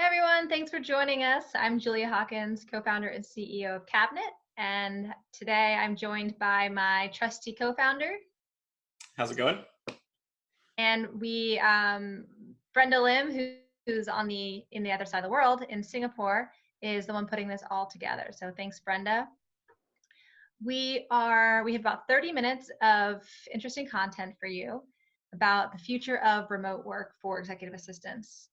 Hey everyone, thanks for joining us. I'm Julia Hawkins, co-founder and CEO of Cabinet, and today I'm joined by my trusty co-founder, How's it going? and Brenda Lim, who's in the other side of the world in Singapore, is the one putting this all together. So thanks, Brenda. We have about 30 minutes of interesting content for you about the future of remote work for executive assistants.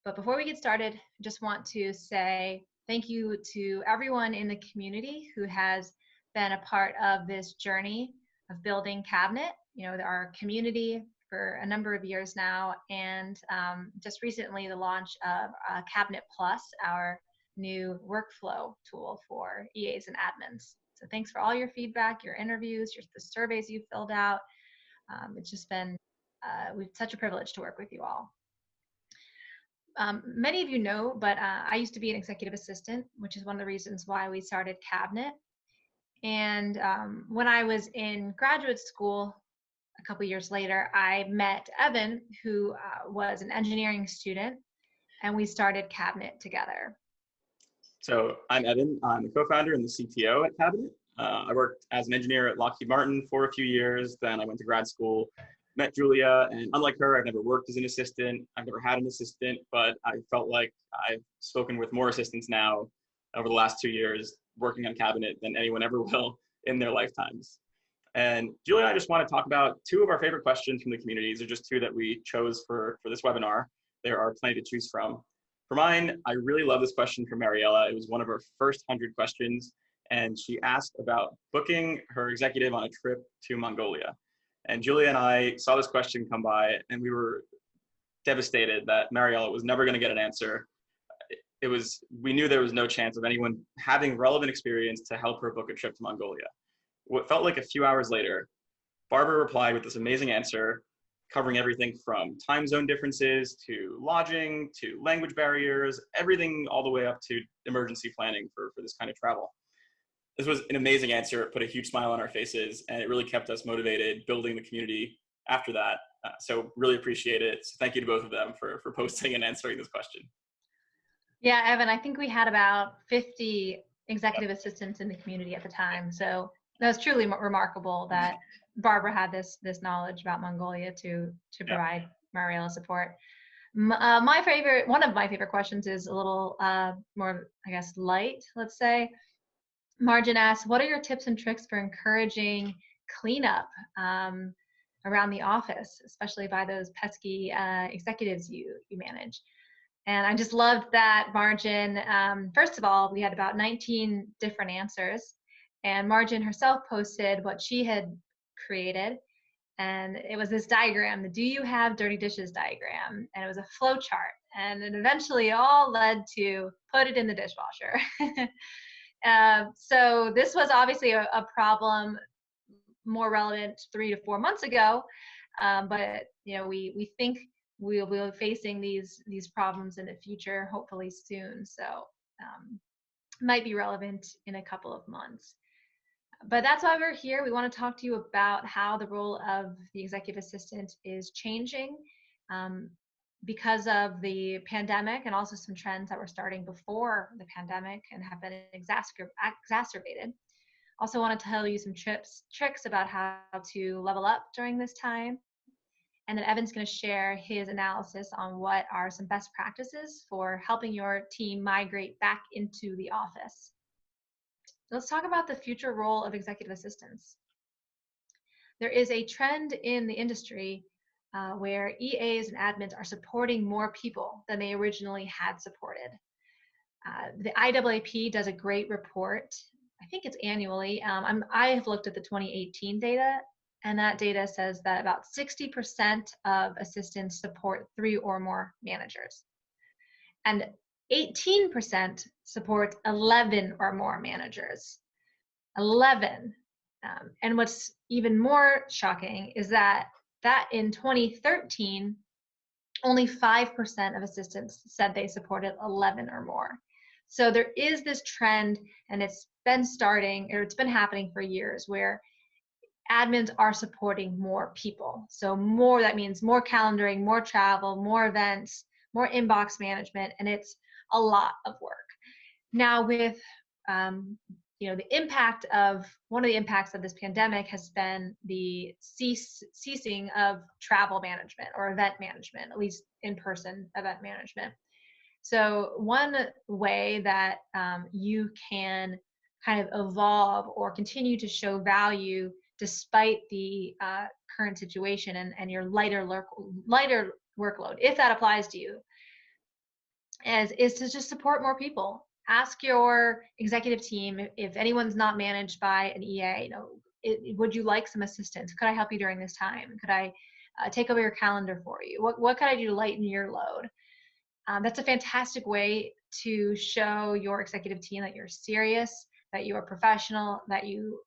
But before we get started, I just want to say thank you to everyone in the community who has been a part of this journey of building Cabinet, our community for a number of years now, and just recently the launch of Cabinet Plus, our new workflow tool for EAs and admins. So thanks for all your feedback, your interviews, the surveys you filled out. It's just been such a privilege to work with you all. Many of you know, but I used to be an executive assistant, which is one of the reasons why we started Cabinet. And when I was in graduate school, a couple years later, I met Evan, who was an engineering student, and we started Cabinet together. So I'm Evan. I'm the co-founder and the CTO at Cabinet. I worked as an engineer at Lockheed Martin for a few years. Then I went to grad school, met Julia, and unlike her, I've never worked as an assistant. I've never had an assistant, but I felt like I've spoken with more assistants now over the last 2 years working on Cabinet than anyone ever will in their lifetimes. And Julia and I just want to talk about two of our favorite questions from the community. These are just two that we chose for this webinar. There are plenty to choose from. For mine, I really love this question from Mariella. It was one of our first 100 questions, and she asked about booking her executive on a trip to Mongolia. And Julia and I saw this question come by, and we were devastated that Mariella was never going to get an answer. We knew there was no chance of anyone having relevant experience to help her book a trip to Mongolia. What felt like a few hours later, Barbara replied with this amazing answer, covering everything from time zone differences to lodging to language barriers, everything all the way up to emergency planning for this kind of travel. This was an amazing answer. It put a huge smile on our faces, and it really kept us motivated building the community after that. So really appreciate it. So thank you to both of them for posting and answering this question. Yeah, Evan, I think we had about 50 executive assistants in the community at the time. So that was truly remarkable that Barbara had this knowledge about Mongolia to provide Mariella support. One of my favorite questions is a little more, I guess, light, let's say. Margin asks, what are your tips and tricks for encouraging cleanup around the office, especially by those pesky executives you manage? And I just loved that Margin. First of all, we had about 19 different answers, and Margin herself posted what she had created, and it was this diagram, the "Do you have dirty dishes" diagram, and it was a flow chart, and it eventually all led to put it in the dishwasher. So this was obviously a problem more relevant 3 to 4 months ago, but we think we'll be facing these problems in the future, hopefully soon. So might be relevant in a couple of months. But that's why we're here. We want to talk to you about how the role of the executive assistant is changing because of the pandemic, and also some trends that were starting before the pandemic and have been exacerbated. Also want to tell you some tricks about how to level up during this time. And then Evan's going to share his analysis on what are some best practices for helping your team migrate back into the office. Let's talk about the future role of executive assistants. There is a trend in the industry where EAs and admins are supporting more people than they originally had supported. The IAAP does a great report. I think it's annually. I have looked at the 2018 data, and that data says that about 60% of assistants support 3 or more managers. And 18% support 11 or more managers. 11. And what's even more shocking is that in 2013, only 5% of assistants said they supported 11 or more. So there is this trend, and it's been happening for years, where admins are supporting more people. So that means more calendaring, more travel, more events, more inbox management, and it's a lot of work. Now with the impact of one of the impacts of this pandemic has been the ceasing of travel management or event management, at least in-person event management. So one way that you can kind of evolve or continue to show value despite the current situation and your lighter workload, if that applies to you, is to just support more people. Ask your executive team if anyone's not managed by an EA, would you like some assistance? Could I help you during this time? Could I take over your calendar for you? What could I do to lighten your load? That's a fantastic way to show your executive team that you're serious, that you are professional, that you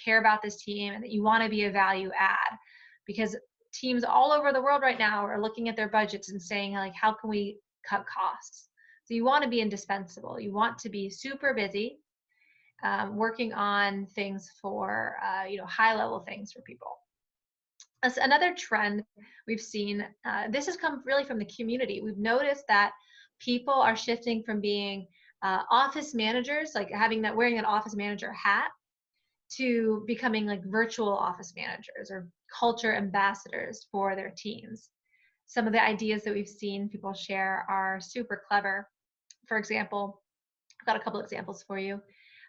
care about this team, and that you want to be a value add. Because teams all over the world right now are looking at their budgets and saying, like, how can we cut costs? So you want to be indispensable. You want to be super busy, working on things for high-level things for people. As another trend we've seen, this has come really from the community. We've noticed that people are shifting from being office managers, like wearing an office manager hat, to becoming like virtual office managers or culture ambassadors for their teams. Some of the ideas that we've seen people share are super clever. For example, I've got a couple examples for you.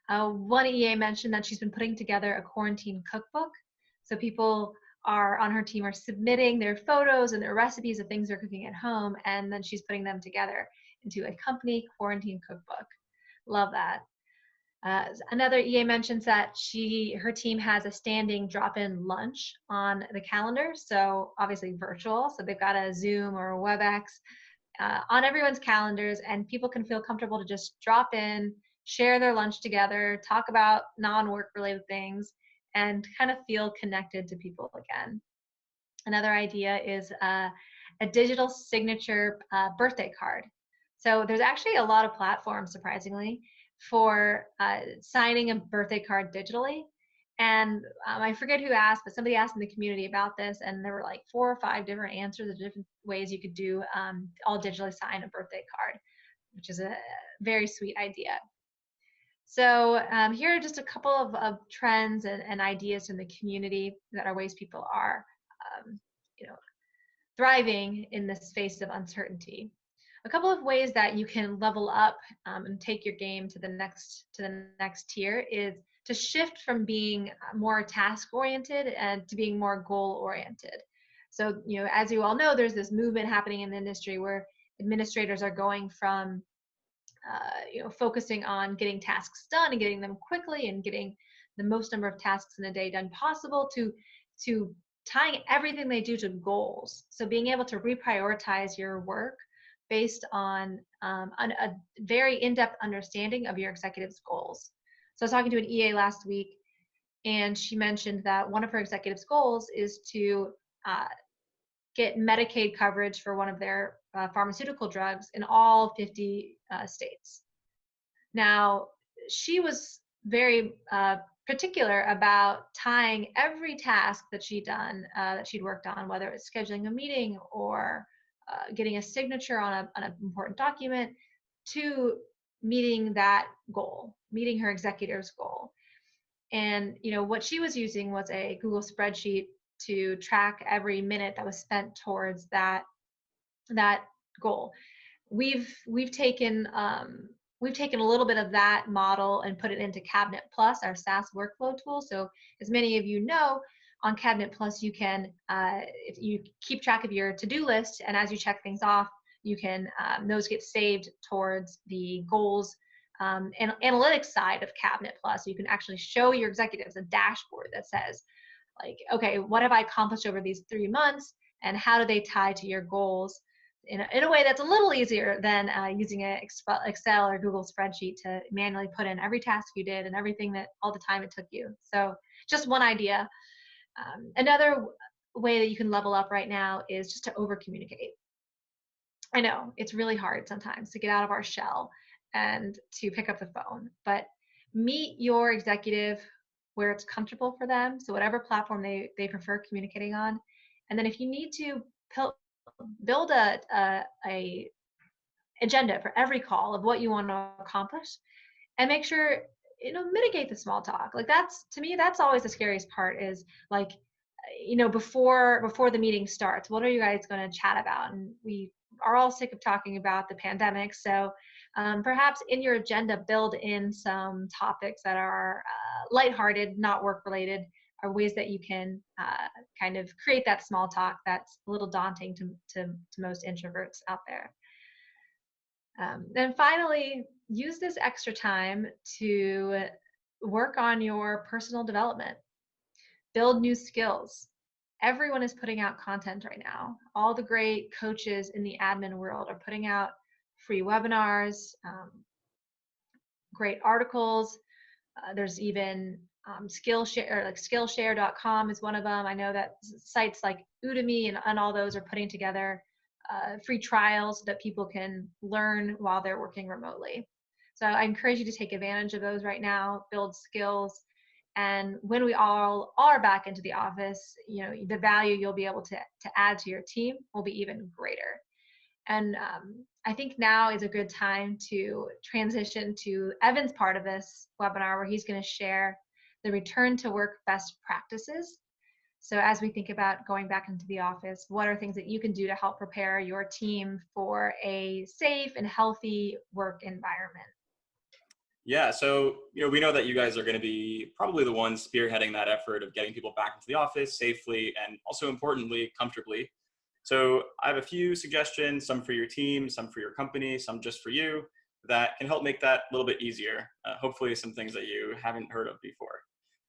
One EA mentioned that she's been putting together a quarantine cookbook. So people on her team are submitting their photos and their recipes of things they're cooking at home, and then she's putting them together into a company quarantine cookbook. Love that. Another EA mentions that her team has a standing drop-in lunch on the calendar, so obviously virtual. So they've got a Zoom or a WebEx on everyone's calendars, and people can feel comfortable to just drop in, share their lunch together, talk about non-work related things, and kind of feel connected to people again. Another idea is a digital signature birthday card. So there's actually a lot of platforms, surprisingly, for signing a birthday card digitally. And I forget who asked, but somebody asked in the community about this, and there were like 4 or 5 different answers of different ways you could do all digitally sign a birthday card, which is a very sweet idea. So here are just a couple of trends and ideas from the community that are ways people are, thriving in this face of uncertainty. A couple of ways that you can level up and take your game to the next tier is to shift from being more task-oriented and to being more goal-oriented. So, as you all know, there's this movement happening in the industry where administrators are going from focusing on getting tasks done and getting them quickly and getting the most number of tasks in a day done possible to tying everything they do to goals. So being able to reprioritize your work based on a very in-depth understanding of your executive's goals. So I was talking to an EA last week, and she mentioned that one of her executive's goals is to get Medicaid coverage for one of their pharmaceutical drugs in all 50 states. Now, she was very particular about tying every task that she'd done, that she'd worked on, whether it's scheduling a meeting or getting a signature on an important document, to meeting that goal, meeting her executive's goal. And what she was using was a Google spreadsheet to track every minute that was spent towards that goal. We've taken a little bit of that model and put it into Cabinet Plus, our SaaS workflow tool. So as many of you know, on Cabinet Plus, you can, if you keep track of your to-do list, and as you check things off, you can, those get saved towards the goals and analytics side of Cabinet Plus. You can actually show your executives a dashboard that says, like, okay, what have I accomplished over these 3 months, and how do they tie to your goals in a way that's a little easier than using an Excel or Google spreadsheet to manually put in every task you did and everything all the time it took you. So just one idea. Another way that you can level up right now is just to over communicate. I know it's really hard sometimes to get out of our shell and to pick up the phone, but meet your executive where it's comfortable for them. So whatever platform they prefer communicating on. And then if you need to build a agenda for every call of what you want to accomplish, and make sure, mitigate the small talk. Like, that's, to me, that's always the scariest part, is like, before the meeting starts, what are you guys going to chat about? And we are all sick of talking about the pandemic. So perhaps in your agenda, build in some topics that are lighthearted, not work related, or ways that you can kind of create that small talk that's a little daunting to most introverts out there. Then finally, use this extra time to work on your personal development, build new skills. Everyone is putting out content right now. All the great coaches in the admin world are putting out free webinars, great articles. There's even Skillshare, like Skillshare.com is one of them. I know that sites like Udemy and all those are putting together free trials that people can learn while they're working remotely. So I encourage you to take advantage of those right now, build skills. And when we all are back into the office, the value you'll be able to add to your team will be even greater. And I think now is a good time to transition to Evan's part of this webinar, where he's going to share the return to work best practices. So as we think about going back into the office, what are things that you can do to help prepare your team for a safe and healthy work environment? Yeah, so we know that you guys are going to be probably the ones spearheading that effort of getting people back into the office safely and also importantly comfortably. So I have a few suggestions, some for your team, some for your company, some just for you, that can help make that a little bit easier. Hopefully some things that you haven't heard of before.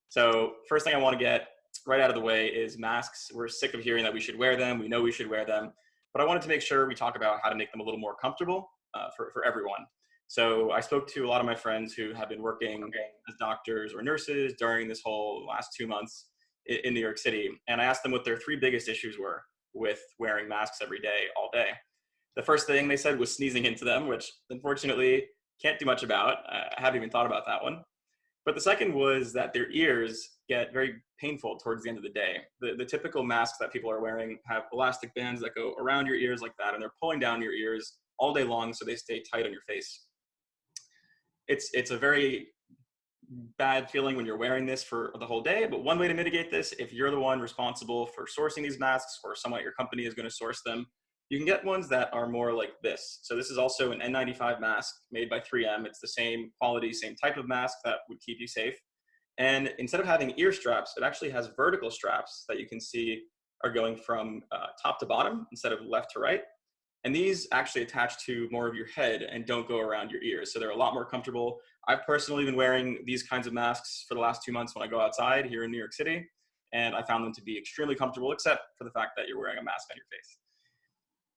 So first thing I want to get right out of the way is masks. We're sick of hearing that we should wear them. We know we should wear them, but I wanted to make sure we talk about how to make them a little more comfortable for everyone. So I spoke to a lot of my friends who have been working as doctors or nurses during this whole last 2 months in New York City. And I asked them what their 3 biggest issues were with wearing masks every day, all day. The first thing they said was sneezing into them, which unfortunately can't do much about. I haven't even thought about that one. But the second was that their ears get very painful towards the end of the day. The typical masks that people are wearing have elastic bands that go around your ears like that, and they're pulling down your ears all day long so they stay tight on your face. It's a very bad feeling when you're wearing this for the whole day, but one way to mitigate this, if you're the one responsible for sourcing these masks or someone at your company is going to source them, you can get ones that are more like this. So this is also an N95 mask made by 3M. It's the same quality, same type of mask that would keep you safe. And instead of having ear straps, it actually has vertical straps that you can see are going from top to bottom instead of left to right. And these actually attach to more of your head and don't go around your ears. So they're a lot more comfortable. I've personally been wearing these kinds of masks for the last 2 months when I go outside here in New York City. And I found them to be extremely comfortable, except for the fact that you're wearing a mask on your face.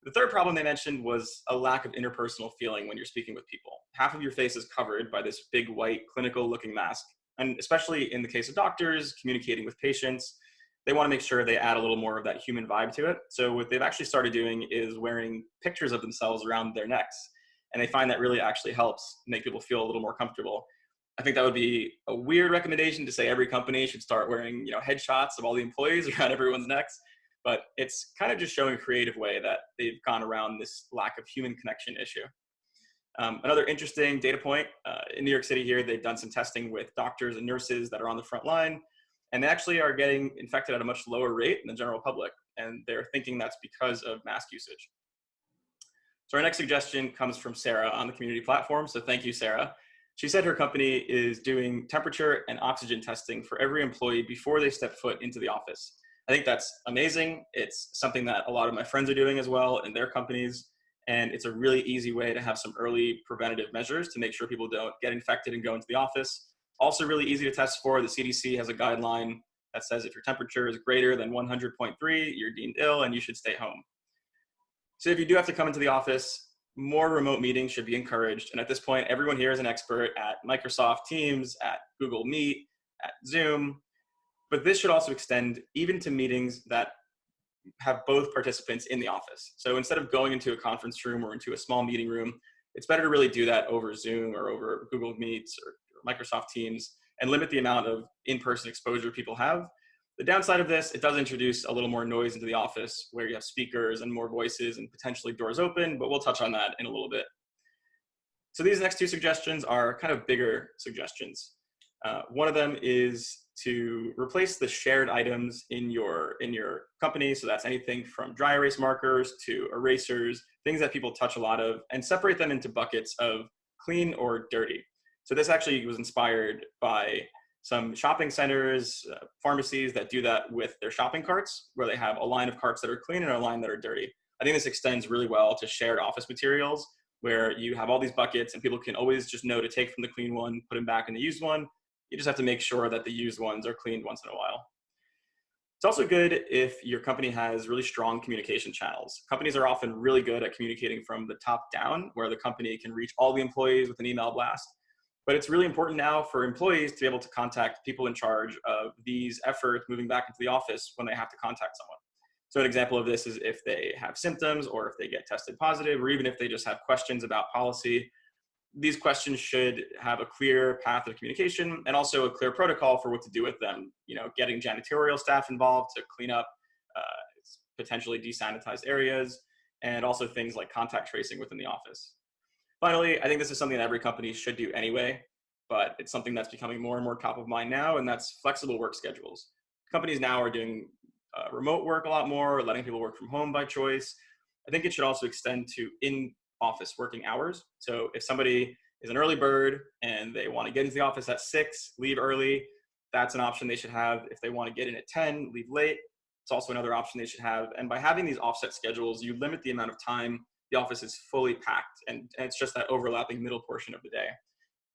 The third problem they mentioned was a lack of interpersonal feeling when you're speaking with people. Half of your face is covered by this big white clinical looking mask. And especially in the case of doctors communicating with patients, they want to make sure they add a little more of that human vibe to it. So what they've actually started doing is wearing pictures of themselves around their necks. And they find that really actually helps make people feel a little more comfortable. I think that would be a weird recommendation to say every company should start wearing, headshots of all the employees around everyone's necks. But it's kind of just showing a creative way that they've gone around this lack of human connection issue. Another interesting data point, in New York City here, they've done some testing with doctors and nurses that are on the front line. And they actually are getting infected at a much lower rate than the general public. And they're thinking that's because of mask usage. So our next suggestion comes from Sarah on the community platform. So thank you, Sarah. She said her company is doing temperature and oxygen testing for every employee before they step foot into the office. I think that's amazing. It's something that a lot of my friends are doing as well in their companies. And it's a really easy way to have some early preventative measures to make sure people don't get infected and go into the office. Also really easy to test for. The CDC has a guideline that says if your temperature is greater than 100.3, you're deemed ill and you should stay home. So if you do have to come into the office, more remote meetings should be encouraged. And at this point, everyone here is an expert at Microsoft Teams, at Google Meet, at Zoom. But this should also extend even to meetings that have both participants in the office. So instead of going into a conference room or into a small meeting room, it's better to really do that over Zoom or over Google Meets or Microsoft Teams and limit the amount of in-person exposure people have. The downside of this, it does introduce a little more noise into the office where you have speakers and more voices and potentially doors open, but we'll touch on that in a little bit So these next two suggestions are kind of bigger suggestions. One of them is to replace the shared items in your company. So that's anything from dry erase markers to erasers, things that people touch a lot of, and separate them into buckets of clean or dirty. So this actually was inspired by some shopping centers, pharmacies that do that with their shopping carts, where they have a line of carts that are clean and a line that are dirty. I think this extends really well to shared office materials, where you have all these buckets and people can always just know to take from the clean one, put them back in the used one. You just have to make sure that the used ones are cleaned once in a while. It's also good if your company has really strong communication channels. Companies are often really good at communicating from the top down, where the company can reach all the employees with an email blast. But it's really important now for employees to be able to contact people in charge of these efforts moving back into the office when they have to contact someone. So an example of this is if they have symptoms or if they get tested positive, or even if they just have questions about policy. These questions should have a clear path of communication and also a clear protocol for what to do with them. You know, getting janitorial staff involved to clean up potentially desanitized areas, and also things like contact tracing within the office. Finally, I think this is something that every company should do anyway, but it's something that's becoming more and more top of mind now, and that's flexible work schedules. Companies now are doing remote work a lot more, letting people work from home by choice. I think it should also extend to in-office working hours. So if somebody is an early bird and they want to get into the office at 6, leave early, that's an option they should have. If they want to get in at 10, leave late, it's also another option they should have. And by having these offset schedules, you limit the amount of time the office is fully packed, and it's just that overlapping middle portion of the day.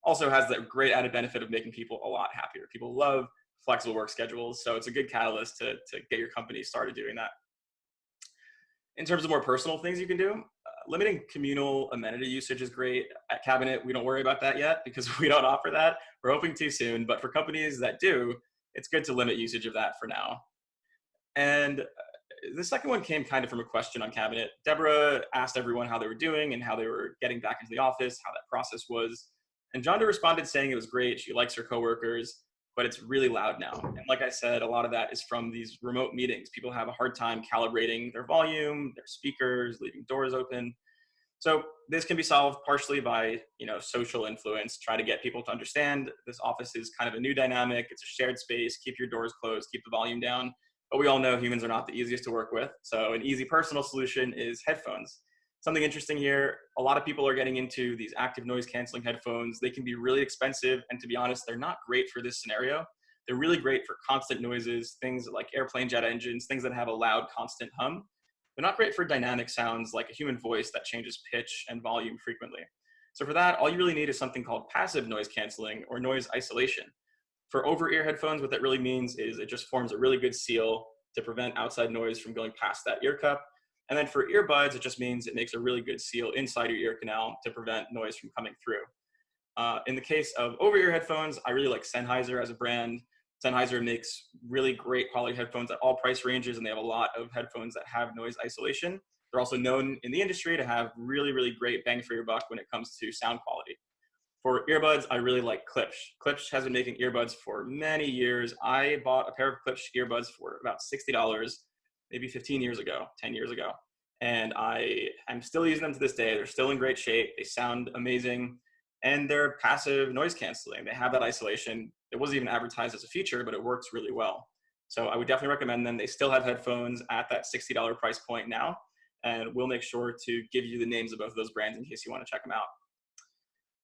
Also has that great added benefit of making people a lot happier. People love flexible work schedules, so it's a good catalyst to get your company started doing that. In terms of more personal things you can do, limiting communal amenity usage is great. At Cabinet, we don't worry about that yet because we don't offer that. We're hoping to soon, but for companies that do, it's good to limit usage of that for now. And the second one came kind of from a question on Cabinet. Deborah asked everyone how they were doing and how they were getting back into the office, how that process was. And Jonda responded saying it was great. She likes her coworkers, but it's really loud now. And like I said, a lot of that is from these remote meetings. People have a hard time calibrating their volume, their speakers, leaving doors open. So this can be solved partially by, social influence. Try to get people to understand this office is kind of a new dynamic. It's a shared space. Keep your doors closed, keep the volume down. But we all know humans are not the easiest to work with. So an easy personal solution is headphones. Something interesting here, a lot of people are getting into these active noise canceling headphones. They can be really expensive, and to be honest, they're not great for this scenario. They're really great for constant noises, things like airplane jet engines, things that have a loud constant hum. They're not great for dynamic sounds like a human voice that changes pitch and volume frequently. So for that, all you really need is something called passive noise canceling or noise isolation. For over-ear headphones, what that really means is it just forms a really good seal to prevent outside noise from going past that ear cup. And then for earbuds, it just means it makes a really good seal inside your ear canal to prevent noise from coming through. In the case of over-ear headphones, I really like Sennheiser as a brand. Sennheiser makes really great quality headphones at all price ranges, and they have a lot of headphones that have noise isolation. They're also known in the industry to have really, really great bang for your buck when it comes to sound quality. For earbuds, I really like Klipsch. Klipsch has been making earbuds for many years. I bought a pair of Klipsch earbuds for about $60, maybe 15 years ago, 10 years ago. And I'm still using them to this day. They're still in great shape. They sound amazing. And they're passive noise canceling. They have that isolation. It wasn't even advertised as a feature, but it works really well. So I would definitely recommend them. They still have headphones at that $60 price point now. And we'll make sure to give you the names of both of those brands in case you want to check them out.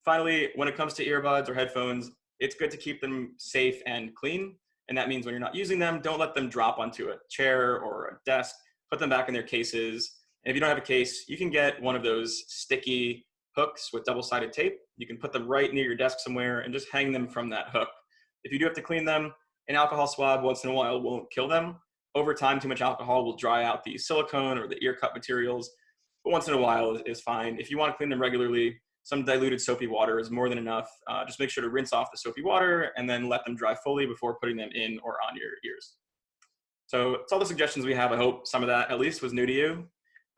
Finally, when it comes to earbuds or headphones, it's good to keep them safe and clean. And that means when you're not using them, don't let them drop onto a chair or a desk. Put them back in their cases. And if you don't have a case, you can get one of those sticky hooks with double-sided tape. You can put them right near your desk somewhere and just hang them from that hook. If you do have to clean them, an alcohol swab once in a while won't kill them. Over time, too much alcohol will dry out the silicone or the ear cup materials, but once in a while is fine. If you want to clean them regularly, some diluted soapy water is more than enough. Just make sure to rinse off the soapy water and then let them dry fully before putting them in or on your ears. So that's all the suggestions we have. I hope some of that at least was new to you.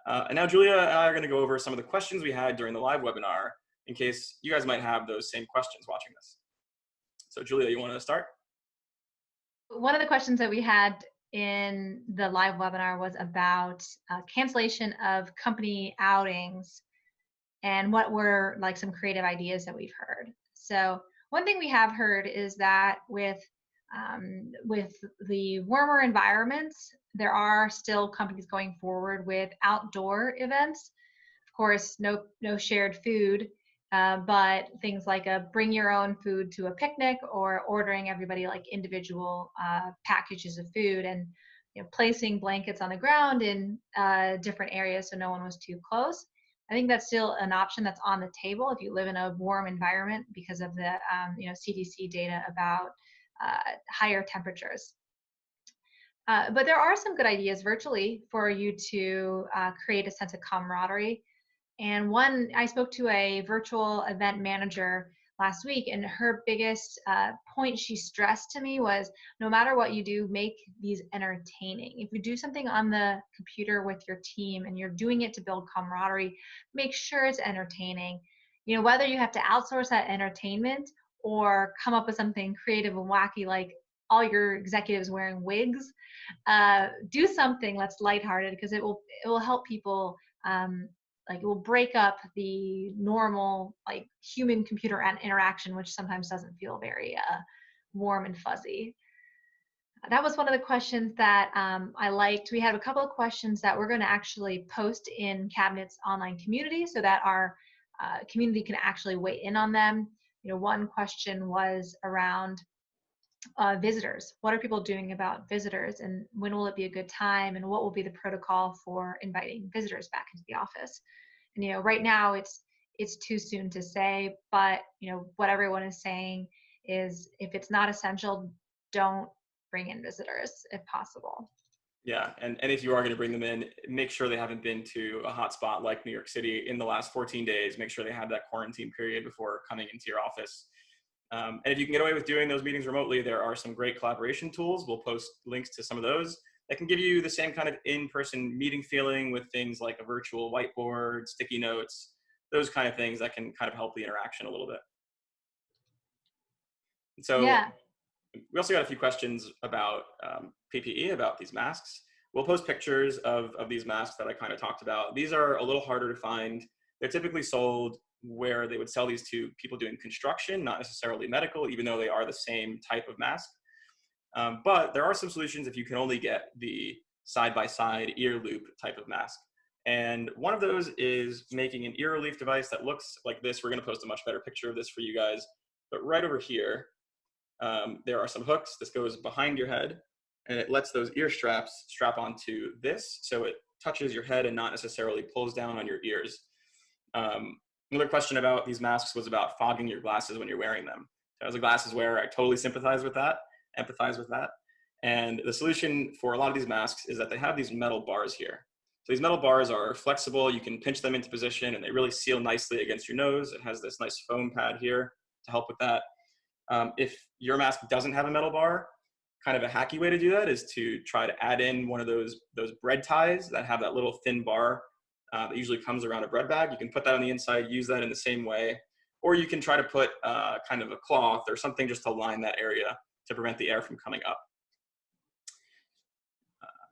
And now Julia and I are going to go over some of the questions we had during the live webinar in case you guys might have those same questions watching this. So Julia, you want to start? One of the questions that we had in the live webinar was about cancellation of company outings and what were like some creative ideas that we've heard. So one thing we have heard is that with the warmer environments, there are still companies going forward with outdoor events. Of course, no shared food, but things like a bring your own food to a picnic, or ordering everybody like individual packages of food, and placing blankets on the ground in different areas so no one was too close. I think that's still an option that's on the table if you live in a warm environment because of the CDC data about higher temperatures. But there are some good ideas virtually for you to create a sense of camaraderie. And one, I spoke to a virtual event manager last week, and her biggest point she stressed to me was, no matter what you do, make these entertaining. If you do something on the computer with your team and you're doing it to build camaraderie, make sure it's entertaining. Whether you have to outsource that entertainment or come up with something creative and wacky, like all your executives wearing wigs, do something that's lighthearted, because it will help people. Like, it will break up the normal like human computer interaction, which sometimes doesn't feel very warm and fuzzy. That was one of the questions that I liked. We have a couple of questions that we're going to actually post in Cabinet's online community so that our community can actually weigh in on them. One question was around visitors. What are people doing about visitors, and when will it be a good time, and what will be the protocol for inviting visitors back into the office? And right now it's too soon to say, but what everyone is saying is, if it's not essential, don't bring in visitors if possible. Yeah, and if you are going to bring them in, make sure they haven't been to a hot spot like New York City in the last 14 days. Make sure they have that quarantine period before coming into your office. And if you can get away with doing those meetings remotely, there are some great collaboration tools. We'll post links to some of those that can give you the same kind of in-person meeting feeling, with things like a virtual whiteboard, sticky notes, those kind of things that can kind of help the interaction a little bit. So yeah. We also got a few questions about PPE, about these masks. We'll post pictures of these masks that I kind of talked about. These are a little harder to find. They're typically sold where they would sell these to people doing construction, not necessarily medical, even though they are the same type of mask. But there are some solutions if you can only get the side-by-side ear loop type of mask. And one of those is making an ear relief device that looks like this. We're going to post a much better picture of this for you guys. But right over here, there are some hooks. This goes behind your head, and it lets those ear straps strap onto this, so it touches your head and not necessarily pulls down on your ears. Another question about these masks was about fogging your glasses when you're wearing them. So as a glasses wearer, I totally empathize with that. And the solution for a lot of these masks is that they have these metal bars here. So these metal bars are flexible. You can pinch them into position, and they really seal nicely against your nose. It has this nice foam pad here to help with that. If your mask doesn't have a metal bar, kind of a hacky way to do that is to try to add in one of those bread ties that have that little thin bar that usually comes around a bread bag. You can put that on the inside, use that in the same way, or you can try to put kind of a cloth or something just to line that area to prevent the air from coming up.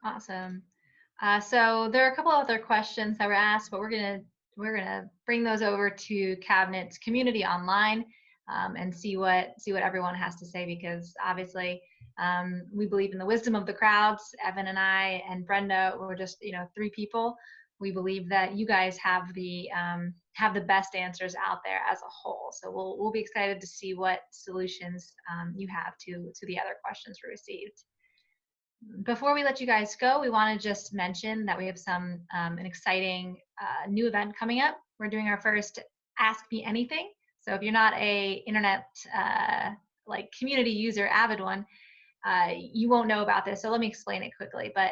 Awesome. So there are a couple other questions that were asked, but we're gonna bring those over to Cabinet's community online and see what everyone has to say, because obviously we believe in the wisdom of the crowds. Evan and I and Brenda, we're just three people. We believe that you guys have the best answers out there as a whole. So we'll be excited to see what solutions you have to the other questions we received. Before we let you guys go, we want to just mention that we have an exciting new event coming up. We're doing our first Ask Me Anything. So if you're not a internet like community user, avid one, you won't know about this. So let me explain it quickly. But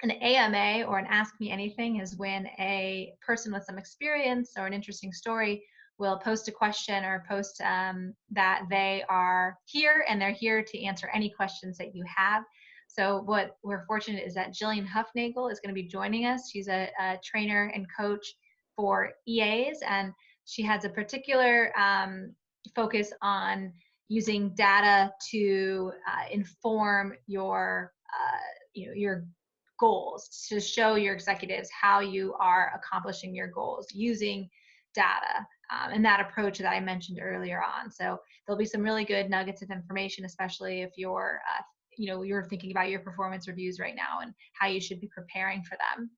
an AMA, or an Ask Me Anything, is when a person with some experience or an interesting story will post a question or post that they are here and they're here to answer any questions that you have. So what we're fortunate is that Jillian Huffnagel is going to be joining us. She's a trainer and coach for EAs, and she has a particular focus on using data to inform your goals, to show your executives how you are accomplishing your goals using data and that approach that I mentioned earlier on. So there'll be some really good nuggets of information, especially if you're, you're thinking about your performance reviews right now and how you should be preparing for them.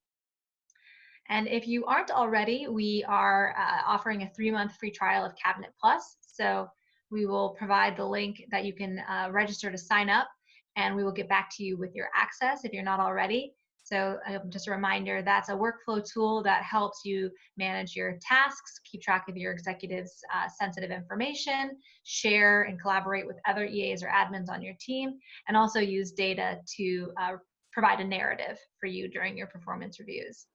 And if you aren't already, we are offering a 3-month free trial of Cabinet Plus. So we will provide the link that you can register to sign up, and we will get back to you with your access if you're not already. So just a reminder, that's a workflow tool that helps you manage your tasks, keep track of your executives' sensitive information, share and collaborate with other EAs or admins on your team, and also use data to provide a narrative for you during your performance reviews.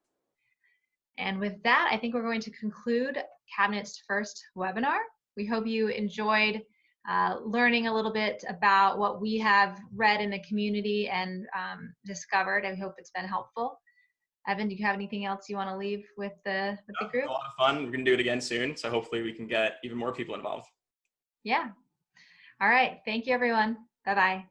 And with that, I think we're going to conclude Cabinet's first webinar. We hope you enjoyed learning a little bit about what we have read in the community and discovered. I hope it's been helpful. Evan, do you have anything else you want to leave with the group? A lot of fun. We're going to do it again soon, so hopefully we can get even more people involved. Yeah. All right. Thank you, everyone. Bye-bye.